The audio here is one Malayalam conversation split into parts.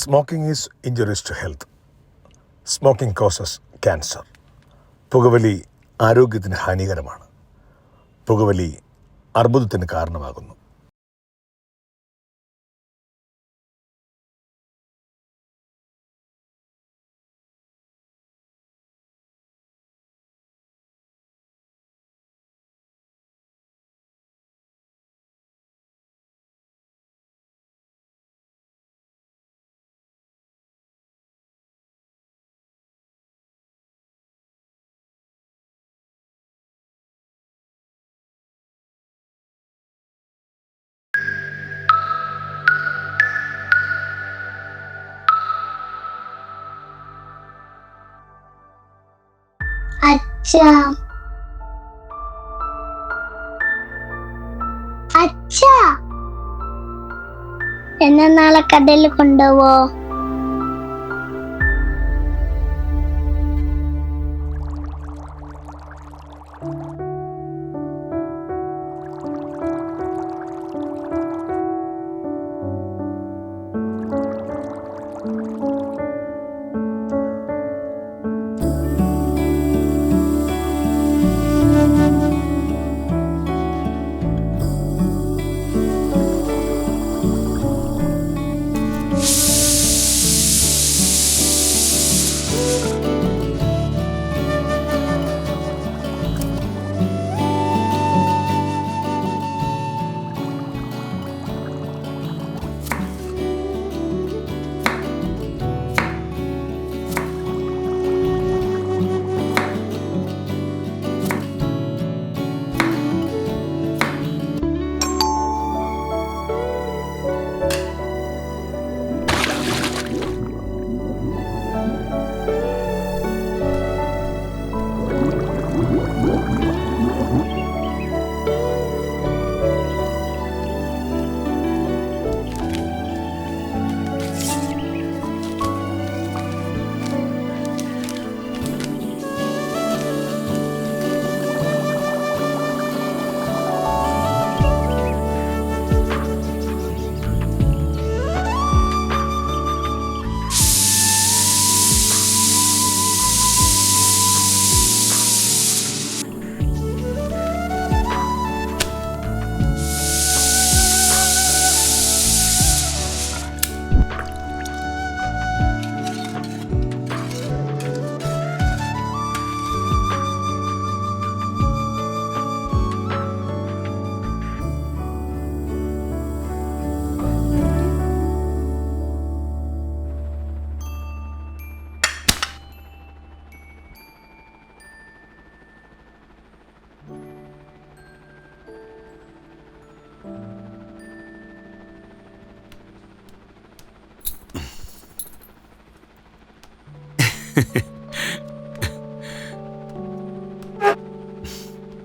Smoking is injurious to health. Smoking causes cancer. പുകവലി ആരോഗ്യത്തിന് ഹാനികരമാണ്. പുകവലി അർബുദത്തിന് കാരണമാകുന്നു. അച്ഛാ അച്ഛാ എന്നെ നാളെ കടയിൽ കൊണ്ടുപോവോ?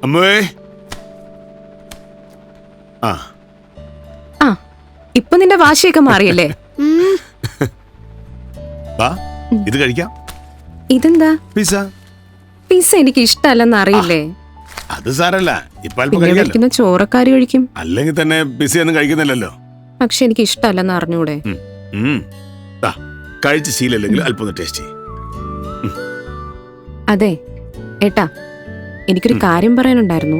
അമ്മേ ഇപ്പൊ നിന്റെ വാശിയൊക്കെ മാറിയല്ലേ? ഇത് കഴിക്കാം. ഇതെന്താ? പിസ്സ. പിസ്സ എനിക്ക് ഇഷ്ടല്ലെന്ന് അറിയില്ലേ? അത് സാരല്ല, ഇപ്പൊ അല്പം കഴിക്കാലോ. ചോറക്കാരി കഴിക്കും. അല്ലെങ്കിൽ തന്നെ പിസ്സ ഒന്നും കഴിക്കുന്നില്ലല്ലോ. പക്ഷെ എനിക്ക് ഇഷ്ടല്ലെന്ന് അറിഞ്ഞൂടെ? കഴിച്ച് ശീലല്ലെങ്കിൽ അല്പം ടേസ്റ്റ് ചെയ്യും. അതെ ഏട്ടാ, എനിക്കൊരു കാര്യം പറയാനുണ്ടായിരുന്നു.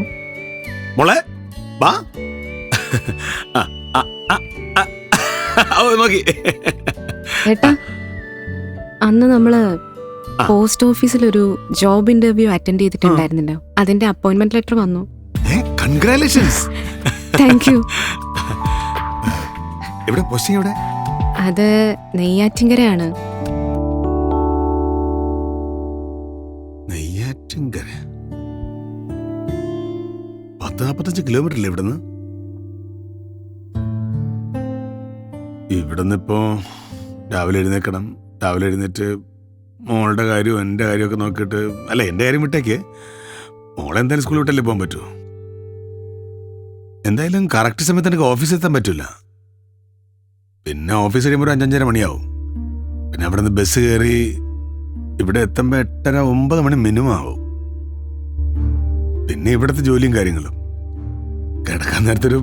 മോളെ വാ. നോക്കി ഏട്ടാ, അന്ന് നമ്മള് പോസ്റ്റ് ഓഫീസിൽ ഒരു ജോബ് ഇന്റർവ്യൂ അറ്റൻഡ് ചെയ്തിട്ടുണ്ടായിരുന്നല്ലോ. അതിന്റെ അപ്പോയിന്റ്മെന്റ് ലെറ്റർ വന്നു. കൺഗ്രാറ്റുലേഷൻസ്. Thank you. എവിടെ പോസ്റ്റിംഗ്? എവിടെ? അത് നെയ്യാറ്റിൻകരയാണ്. നെയ്യാറ്റിൻകര 10-45 കിലോമീറ്റർ അല്ലേ ഇവിടുന്ന്? ഇവിടുന്ന് ഇപ്പോ രാവിലെ എഴുന്നേക്കണം. രാവിലെ എഴുന്നേറ്റ് മോളുടെ കാര്യവും എൻ്റെ കാര്യമൊക്കെ നോക്കിയിട്ട്, അല്ല എൻ്റെ കാര്യം വിട്ടേക്ക്, മോളെ എന്തായാലും സ്കൂളിൽ വിട്ടല്ലേ പോകാൻ പറ്റൂ. എന്തായാലും കറക്റ്റ് സമയത്ത് എനിക്ക് ഓഫീസിൽ എത്താൻ പറ്റില്ല. പിന്നെ ഓഫീസ് കഴിയുമ്പോൾ ഒരു 5-5:30 മണിയാവും. പിന്നെ അവിടെ നിന്ന് ബസ് കയറി ഇവിടെ എത്തുമ്പോൾ 8:30-9 മണി മിനിമം ആവും. പിന്നെ ഇവിടുത്തെ ജോലിയും കാര്യങ്ങളും കിടക്കാൻ നേരത്തൊരു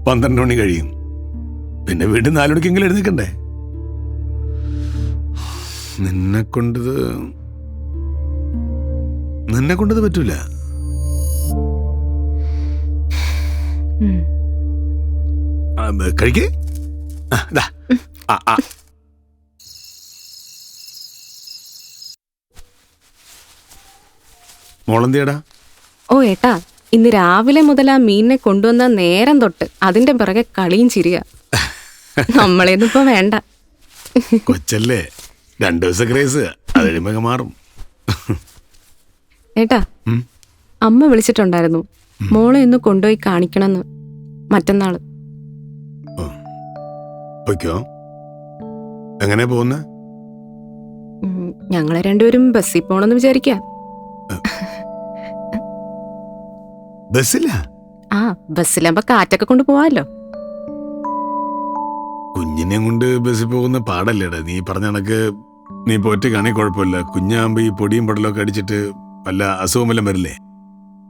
12 മണി കഴിയും. പിന്നെ വീണ്ടും 4 മണിക്കെങ്കിലും എഴുന്നേക്കണ്ടേ? നിന്നെ കൊണ്ടത് പറ്റൂല. കഴിക്കേ. മോളെന്തിയടാ? ഓ ഏട്ടാ, ഇന്ന് രാവിലെ മുതൽ ആ മീനിനെ കൊണ്ടുവന്ന നേരം തൊട്ട് അതിന്റെ പിറകെ കളിയും ചിരിയ. നമ്മളേന്നും ഇപ്പൊ വേണ്ട. കൊച്ചല്ലേ, 2 ദിവസം ക്രേസ്, അത് കഴിയുമ്പോ മാറും. ഏട്ടാ, അമ്മ വിളിച്ചിട്ടുണ്ടായിരുന്നു മോളെ ഒന്ന് കൊണ്ടുപോയി കാണിക്കണമെന്ന് മറ്റന്നാള്. ഓക്കോ, എങ്ങനെ പോകുന്ന? ഞങ്ങളെ രണ്ടുപേരും ബസ്സിൽ പോണെന്ന് വിചാരിക്ക. ബസ്സില്ല? ആ, ബസ്സിലാകുമ്പോ കാറ്റൊക്കെ കൊണ്ട് പോവാല്ലോ. കുഞ്ഞിനെ കൊണ്ട് ബസ്സിൽ പോകുന്ന പാടല്ലേടാ. നീ പറഞ്ഞ കണക്ക് നീ പോയിട്ട് കാണി കുഴപ്പമില്ല. കുഞ്ഞാകുമ്പോ ഈ പൊടിയും പടലൊക്കെ അടിച്ചിട്ട് വല്ല അസുഖം വല്ലതും വരില്ലേ?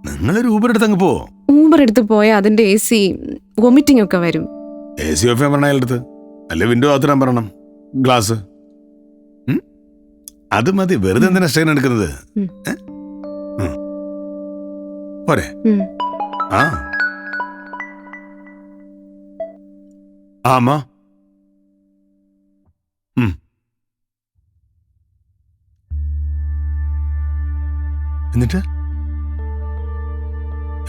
നിങ്ങളൊരു ഊബർ എടുത്ത് അങ്ങ് പോവോ? ഊബർ എടുത്ത് പോയാൽ അതിന്റെ AC വൊമിറ്റിംഗ് ഒക്കെ വരും. AC ഓഫ് ചെയ്യാൻ പറഞ്ഞ അയാളടുത്ത്, അല്ലെ വിൻഡോ ആത്തിരാൻ പറയണം, ഗ്ലാസ്. അത് മതി, വെറുതെ എന്തിനാ സ്ട്രെയിൻ എടുക്കുന്നത്? പോരെ? ആ അമ്മ. എന്നിട്ട്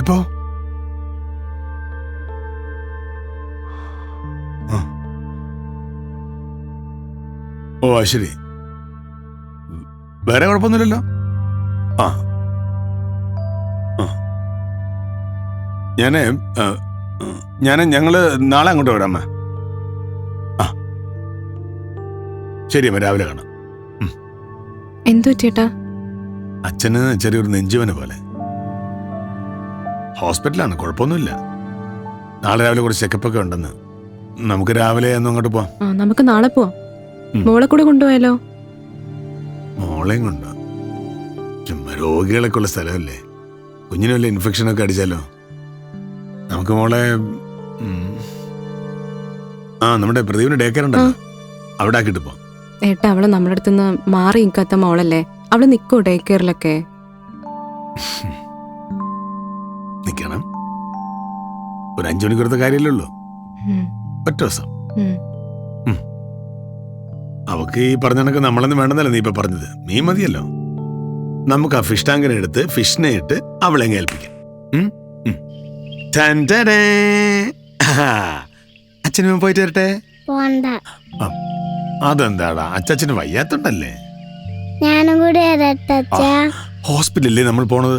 എപ്പോ? ഓ ശരി, വേറെ കുഴപ്പമൊന്നുമില്ലല്ലോ. ഞങ്ങള് നാളെ അങ്ങോട്ട് വരാം. ശരി അമ്മ, രാവിലെ കാണാം. എന്തോ ചേട്ടാ? അച്ഛന് ചെറിയൊരു നെഞ്ചുവന പോലെ. ഹോസ്പിറ്റലാണ്, കുഴപ്പമൊന്നുമില്ല. നാളെ രാവിലെ കുറച്ച് ചെക്കപ്പൊക്കെ ഉണ്ടെന്ന്. നമുക്ക് രാവിലെ ഒന്നും അങ്ങോട്ട് പോവാം. നമുക്ക് നാളെ പോവാം. മോളെ കൂടെ കൊണ്ടുപോയാലോ? മോളെയും കൊണ്ടോ? ചുമ്മാ രോഗികളൊക്കെ ഉള്ള സ്ഥലമല്ലേ, കുഞ്ഞിന് വല്ല ഇൻഫെക്ഷനൊക്കെ അടിച്ചാലോ? നമുക്ക് മോളെ നമ്മുടെ പ്രദീപിന് ഡേ കെയർ ഉണ്ടല്ലോ, അവിടെ ആക്കിട്ട് പോവാം. ഏട്ടാ, അവള് നമ്മുടെ അടുത്തുനിന്ന് മാറി നിൽക്കാത്ത മോളല്ലേ, അവള് നിക്കോ ഡേ കെയറിലൊക്കെ? നിക്കണം, ഒരു 5 മണിക്കൂറത്തെ കാര്യമല്ലേ ഉള്ളൂ, ഒറ്റ ദിവസം. അവക്ക് ഈ പറഞ്ഞ കണക്ക് നമ്മളൊന്നും വേണ്ടെന്നല്ല നീ ഇപ്പൊ പറഞ്ഞത്. മീൻ മതിയല്ലോ. നമുക്ക് ആ ഫിഷ് ടാങ്കിനെ എടുത്ത് ഫിഷിനെ ഇട്ട് അവളെ ഏൽപ്പിക്കാം. അച്ഛനും പോയിട്ട് വരട്ടെ. അതെന്താടാ, അച്ഛന് വയ്യാത്തോണ്ടല്ലേ? ഞാനും കൂടി വരട്ടെ. ഹോസ്പിറ്റലിലേ നമ്മൾ പോണത്.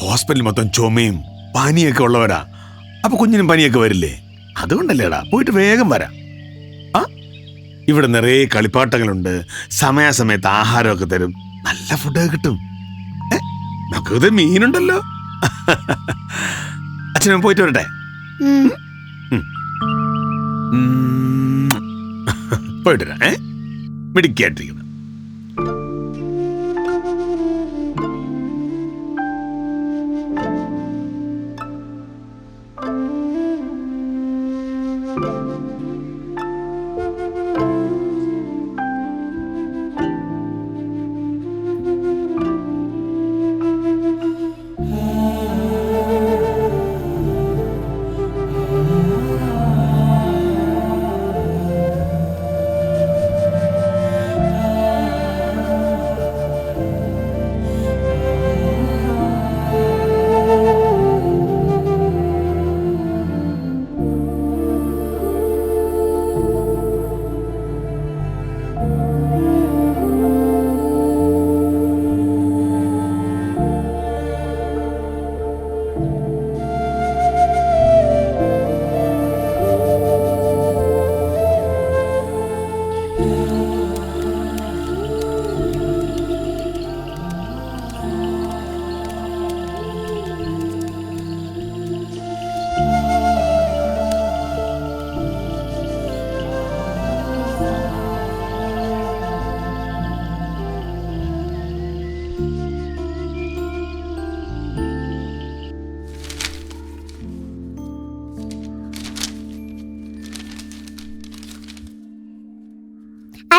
ഹോസ്പിറ്റലിൽ മൊത്തം ചുമയും പനിയൊക്കെ ഉള്ളവരാ. അപ്പൊ കുഞ്ഞിനും പനിയൊക്കെ വരില്ലേ? അതുകൊണ്ടല്ലേടാ, പോയിട്ട് വേഗം വരാം. ഇവിടെ നിറയെ കളിപ്പാട്ടങ്ങളുണ്ട്, സമയാസമയത്ത് ആഹാരമൊക്കെ തരും, നല്ല ഫുഡൊക്കെ കിട്ടും. നമുക്കത് മീനുണ്ടല്ലോ. അച്ഛനും പോയിട്ട് വരട്ടെ. പോയിട്ട് വരാം. മിടുക്കിയായിട്ടിരിക്കണം.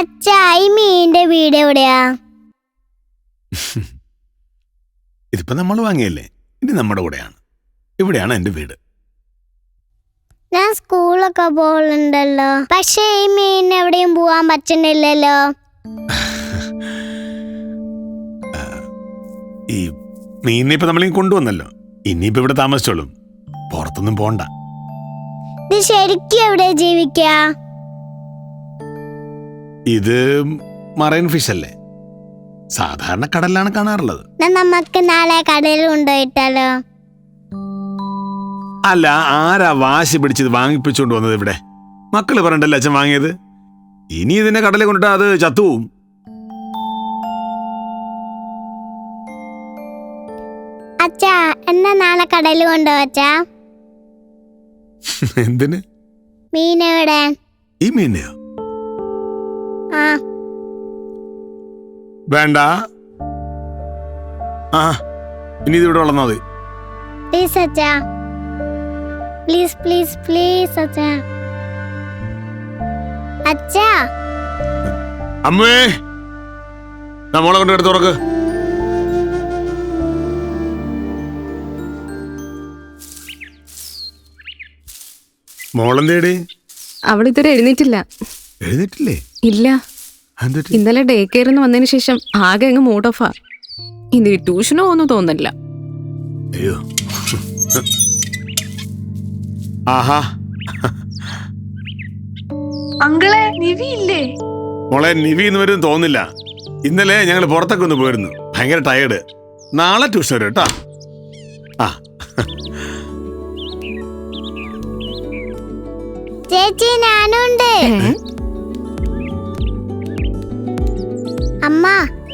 അച്ഛാ ഈ മീനിന്റെ വീട് എവിടെയാ? ഇതിപ്പോ നമ്മൾ വാങ്ങിയല്ലേ, ഇനി നമ്മുടെ കൂടെയാണ്. ഇവിടെയാണ് എൻ്റെ വീട്. ഞാൻ സ്കൂളൊക്കെ പോകുന്നുണ്ടല്ലോ, പക്ഷെ ഈ മീനിന് എവിടെയും പോവാൻ പറ്റുന്നില്ലല്ലോ. ഈ മീനിനെ ഇപ്പൊ നമ്മളിങ്ങനെ കൊണ്ടുവന്നല്ലോ, ഇനിയിപ്പോ ഇവിടെ താമസിച്ചോളും, പുറത്തൊന്നും പോണ്ട. ഇത് ശരിക്കും എവിടെ ജീവിക്ക? ഇത് മറൈൻ ഫിഷ് അല്ലേ, സാധാരണ കടലിലാണ് കാണാറുള്ളത്. നമുക്ക് നാളെ കടയിൽ കൊണ്ടുപോയിട്ടാലോ? അല്ല, ആരാ വാശി പിടിച്ചത് വാങ്ങിപ്പിച്ചോണ്ട് വന്നത് ഇവിടെ? മക്കള് പറഞ്ഞിട്ടല്ലേ അച്ഛൻ വാങ്ങിയത്. ഇനി ഇതിനെ കടലിൽ കൊണ്ടിട്ട് അത് ചത്തുപോവും. അച്ഛാ എന്നാ നാളെ കടയിൽ കൊണ്ടുപോച്ചാ? എന്തിന്? മീനെവിടെ? ഈ മീനെയോ? ആ വേണ്ട. ആ ഇനി ഇതിവിടെ വളർന്നാ മതി. പ്ലീസ് അച്ഛാ, പ്ലീസ് പ്ലീസ് പ്ലീസ് അച്ഛാ. അച്ഛാ അമ്മേ, നമ്മളെ കൊണ്ട് എടുത്ത് തുറക്ക്. മോളെന്തേടി? അവളിതുവരെ എഴുന്നേറ്റില്ല. എഴുന്നേറ്റില്ലേ? ഇല്ല, ഇന്നലെ ഡേ കെയറിന്ന് വന്നതിന് ശേഷം ആകെ അങ്ങ് മൂഡ് ഓഫാ. ഇനി ട്യൂഷനോ ഒന്നും തോന്നില്ല. അയ്യോ, ആഹാ. അങ്കിളെ നിവി ഇല്ലേ? മോളെ നിവി എന്ന് വരും തോന്നില്ല. ഇന്നലെ ഞങ്ങൾ പുറത്തൊക്കെ ഒന്ന് പോയിരുന്നു, ഭയങ്കര ടയേർഡ്. നാളെ ട്യൂഷൻ വരും കേട്ടോ. ആ ചേച്ചി ഞാനുണ്ട്. അമ്മ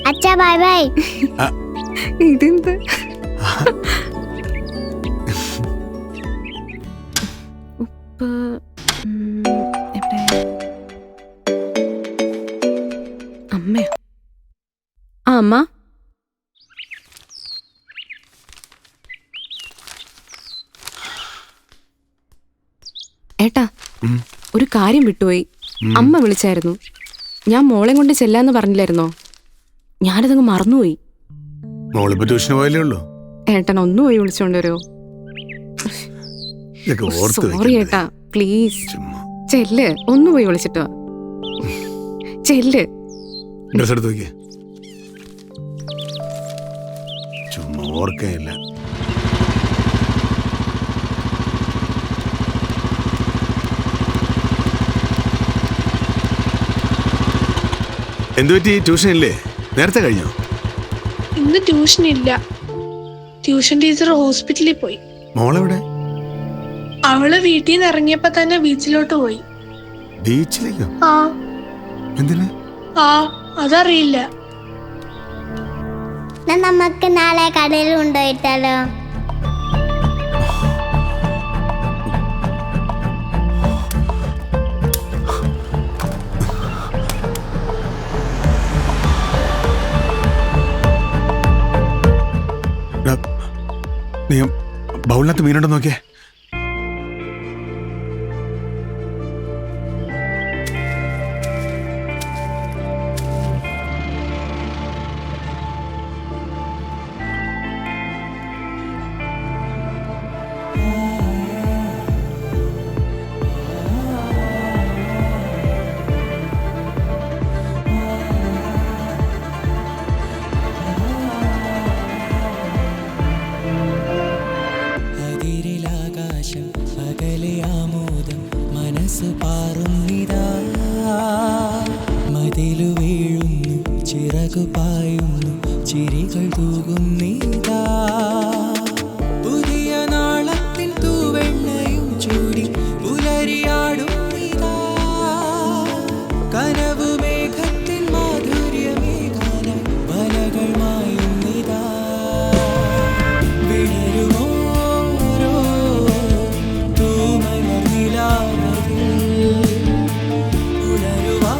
അച്ഛാ ബൈ ബൈ. ഇതെന്ത്? ഉപ്പ് എവിടെ? അമ്മയോ? ആ അമ്മ. ഏട്ടാ, ഒരു കാര്യം വിട്ടുപോയി. അമ്മ വിളിച്ചായിരുന്നു. ഞാൻ മോളെ കൊണ്ട് ചെല്ലാന്ന് പറഞ്ഞില്ലായിരുന്നോ? ഞാനതങ്ങ് മറന്നുപോയി. മോളിപ്പോ ട്യൂഷന് പോയല്ലേ ഉള്ളൂ. ഏട്ടൻ ഒന്ന് പോയി വിളിച്ചോണ്ട് വരുമോ? സോറി ഏട്ടാ, പ്ലീസ് ചെല്ല്, ഒന്ന് പോയി വിളിച്ചിട്ടോ. ചെല്ല്. ഡ്രസ് എടുത്ത് നോക്കിയേ. ചുമ്മാ ഓർക്കയില്ല. എന്തുപറ്റി? ട്യൂഷൻ ഇല്ലേ? നേരത്തെ കഴിഞ്ഞോ? ഇന്ന് ട്യൂഷൻ ഇല്ല. ട്യൂഷൻ ടീച്ചർ ഹോസ്പിറ്റലിൽ പോയി. മോളെവിടെ? അവള് വീട്ടിൽ നിന്ന് ഇറങ്ങിയപ്പോ തന്നെ ബീച്ചിലോട്ട് പോയി. ബീച്ചിലേക്കോ? ആ എന്തിന്? ആ അതറിയില്ല. നമുക്ക് നാളെ കടയിൽ കൊണ്ടുപോയിട്ടാലോ? നീ ബൗളിനകത്ത് മീനുണ്ടോ നോക്കിയേ. പായുന്നു ചിരികൾ തൂകുന്നീതാ പുതിയ നാളത്തിൻ തൂവെണ്ണയും ചൂടി പുലരിയാടുന്നീതാ കനവു മേഘത്തിൻ മാധുര്യമേകാന വലകൾ മായുന്നീതാ വിടരുമോരോ തൂമലർ നിലാവതിൽ ഉണരുവാ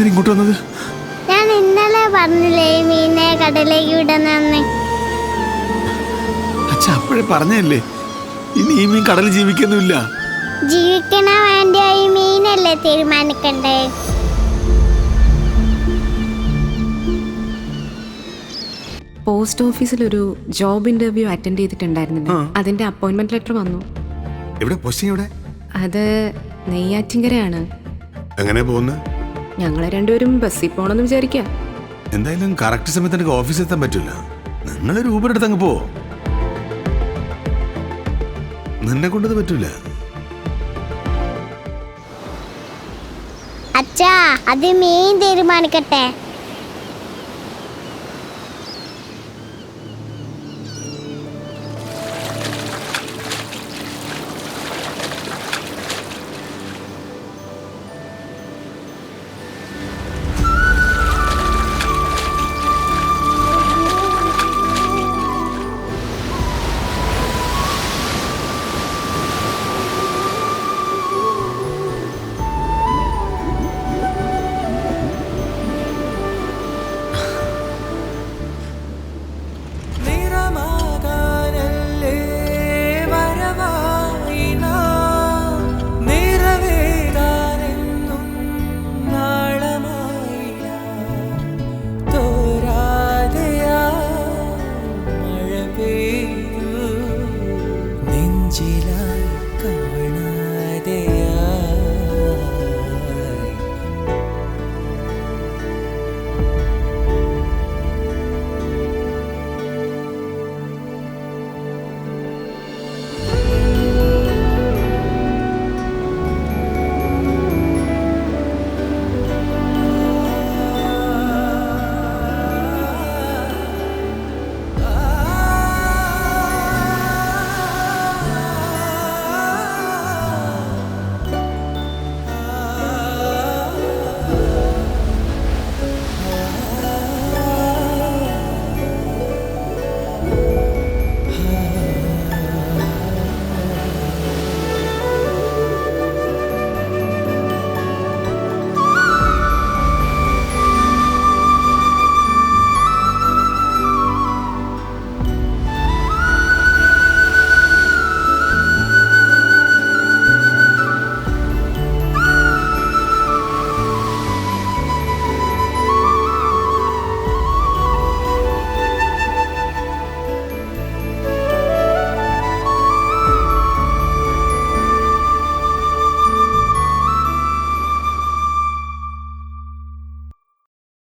എന്തിനാ ഇങ്ങോട്ട് വന്നത്? ഞാൻ ഇന്നലെ പറഞ്ഞില്ലേ ഈ മീനെ കടലിലേക്ക് വിടുന്നെന്ന്. അച്ഛ അപ്പോഴേ പറഞ്ഞല്ലേ ഇനി ഈ മീൻ കടലിൽ ജീവിക്കുന്നില്ല. ജീവിക്കണ വേണ്ടിയ ഈ മീനല്ലേ തീരുമാനിക്കണ്ടേ? പോസ്റ്റ് ഓഫീസിൽ ഒരു ജോബ് ഇന്റർവ്യൂ അറ്റൻഡ് ചെയ്തിട്ടുണ്ടായിരുന്നില്ല. അതിന്റെ അപ്പോയിന്റ്മെന്റ് ലെറ്റർ വന്നു. എവിടെ പോസ്റ്റിംഗ്? എവിടെ? അത് നെയ്യാറ്റിൻകരയാണ്. എങ്ങനെ പോകുന്നു? ഞങ്ങളെ രണ്ടുപേരും ബസ്സിൽ പോണെന്ന് വിചാരിക്കാം. എന്തായാലും കറക്റ്റ് സമയത്ത് എനിക്ക് ഓഫീസിൽ എത്താൻ പറ്റില്ല. നിങ്ങളൊരു ഊബർ എടുത്ത് അങ്ങ് പോ. നിന്നെ കൊണ്ടത് പറ്റൂല. അച്ഛാ അത് മീൻ തീരുമാനിക്കട്ടെ.